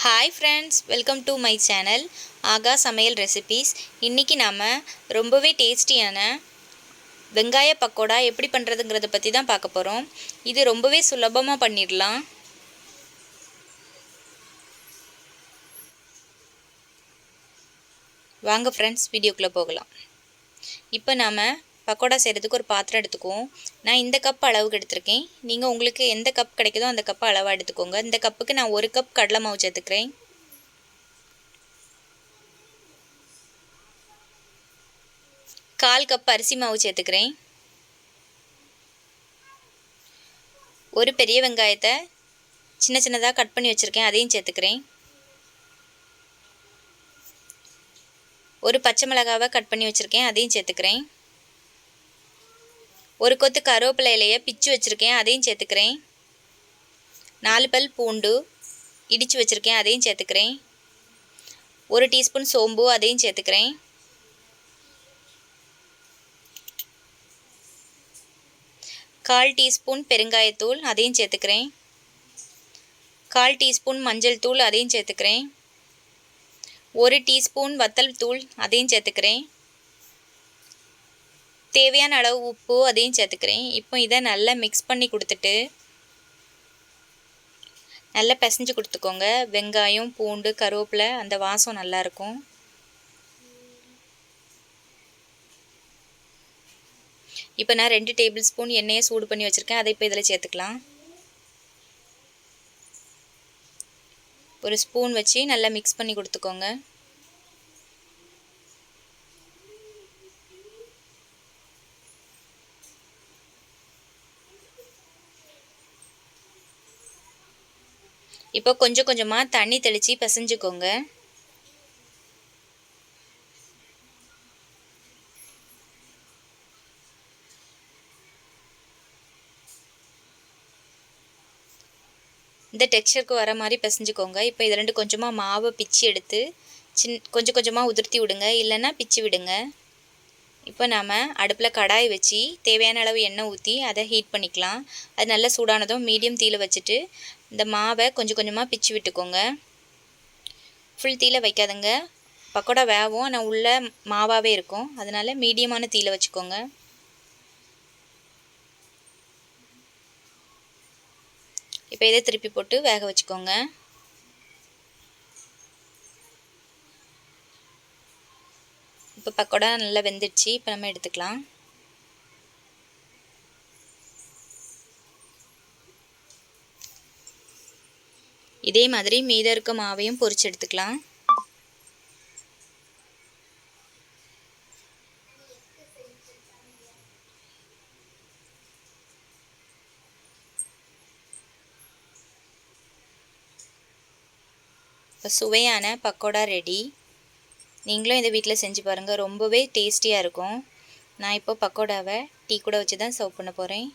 Hi friends, welcome to my channel ஆகா சமையல் recipes. இன்றைக்கி நாம் ரொம்பவே டேஸ்டியான வெங்காய பக்கோடா எப்படி பண்ணுறதுங்கிறத பற்றி தான் பார்க்க போகிறோம். இது ரொம்பவே சுலபமாக பண்ணிடலாம். வாங்க ஃப்ரெண்ட்ஸ், வீடியோக்குள்ளே போகலாம். இப்போ நாம் பக்கோடா செய்கிறதுக்கு ஒரு பாத்திரம் எடுத்துக்குவோம். நான் இந்த கப் அளவுக்கு எடுத்திருக்கேன். நீங்கள் உங்களுக்கு எந்த கப் கிடைக்குதோ அந்த கப்பை அளவாக எடுத்துக்கோங்க. இந்த கப்புக்கு நான் 1 கப் கடலை மாவு சேர்த்துக்கிறேன். 1/4 கப் அரிசி மாவு சேர்த்துக்கிறேன். ஒரு பெரிய வெங்காயத்தை சின்ன சின்னதாக கட் பண்ணி வச்சுருக்கேன், அதையும் சேர்த்துக்கிறேன். ஒரு பச்சை மிளகாவை கட் பண்ணி வச்சுருக்கேன், அதையும் சேர்த்துக்கிறேன். ஒரு கொத்து கருவேப்பிலை இலையை பிச்சு வச்சுருக்கேன், அதையும் சேர்த்துக்கிறேன். 4 பல் பூண்டு இடித்து வச்சுருக்கேன், அதையும் சேர்த்துக்கிறேன். 1 டீஸ்பூன் சோம்பு, அதையும் சேர்த்துக்கிறேன். 1/4 டீஸ்பூன் பெருங்காயத்தூள், அதையும் சேர்த்துக்கிறேன். 1/4 டீஸ்பூன் மஞ்சள் தூள், அதையும் சேர்த்துக்கிறேன். 1 டீஸ்பூன் வத்தல் தூள், அதையும் சேர்த்துக்கிறேன். தேவையான அளவு உப்பு, அதையும் சேர்த்துக்கிறேன். இப்போ இதை நல்லா மிக்ஸ் பண்ணி கொடுத்துட்டு நல்லா பிசைஞ்சு கொடுத்துக்கோங்க. வெங்காயம், பூண்டு, கருவேப்பிலை அந்த வாசம் நல்லாயிருக்கும். இப்போ நான் 2 டேபிள் ஸ்பூன் எண்ணெயை சூடு பண்ணி வச்சுருக்கேன், அதை இப்போ இதில் சேர்த்துக்கலாம். ஒரு ஸ்பூன் வச்சு நல்லா மிக்ஸ் பண்ணி கொடுத்துக்கோங்க. இப்போ கொஞ்சம் கொஞ்சமாக தண்ணி தெளித்து பிசைஞ்சுக்கோங்க. இந்த டெக்ஸ்சருக்கு வர மாதிரி பிசைஞ்சுக்கோங்க. இப்போ இதில் கொஞ்சமாக மாவை பிச்சு எடுத்து கொஞ்சம் கொஞ்சமாக உதிர்த்தி விடுங்க, இல்லைன்னா பிச்சு விடுங்க. இப்போ நாம் அடுப்பில் கடாய் வச்சு தேவையான அளவு எண்ணெய் ஊற்றி அதை ஹீட் பண்ணிக்கலாம். அது நல்லா சூடானதும் மீடியம் தீயில வச்சுட்டு இந்த மாவை கொஞ்சம் கொஞ்சமாக பிச்சு விட்டுக்கோங்க. ஃபுல் தீயில வைக்காதுங்க, பக்கோடா வேகும், ஆனால் உள்ள மாவாகவே இருக்கும். அதனால் மீடியமான தீயில வச்சுக்கோங்க. இப்போ இதை திருப்பி போட்டு வேக வச்சுக்கோங்க. இப்போ பக்கோடா நல்லா வெந்துடுச்சு. இப்போ நம்ம எடுத்துக்கலாம். இதே மாதிரி மீதம் இருக்க மாவையும் பொரிச்சு எடுத்துக்கலாம். இப்போ சுவையான பக்கோடா ரெடி. நீங்களும் இதை வீட்டில் செஞ்சு பாருங்கள், ரொம்பவே டேஸ்டியாக இருக்கும். நான் இப்போ பக்கோடாவை டீ கூட வச்சு தான் சர்வ் பண்ண போகிறேன்.